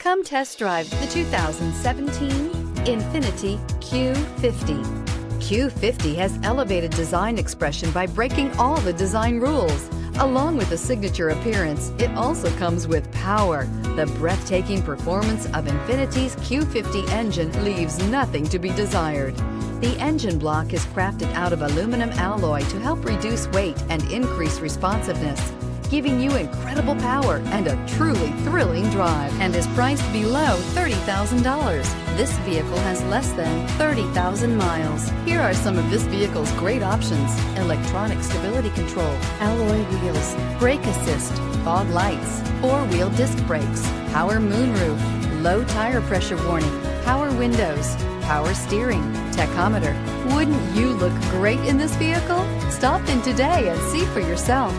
Come test drive the 2017 Infiniti Q50. Q50 has elevated design expression by breaking all the design rules. Along with the signature appearance, it also comes with power. The breathtaking performance of Infiniti's Q50 engine leaves nothing to be desired. The engine block is crafted out of aluminum alloy to help reduce weight and increase responsiveness, giving you incredible power and a truly thrilling drive, and is priced below $30,000. This vehicle has less than 30,000 miles. Here are some of this vehicle's great options: electronic stability control, alloy wheels, brake assist, fog lights, four-wheel disc brakes, power moonroof, low tire pressure warning, power windows, power steering, tachometer. Wouldn't you look great in this vehicle? Stop in today and see for yourself.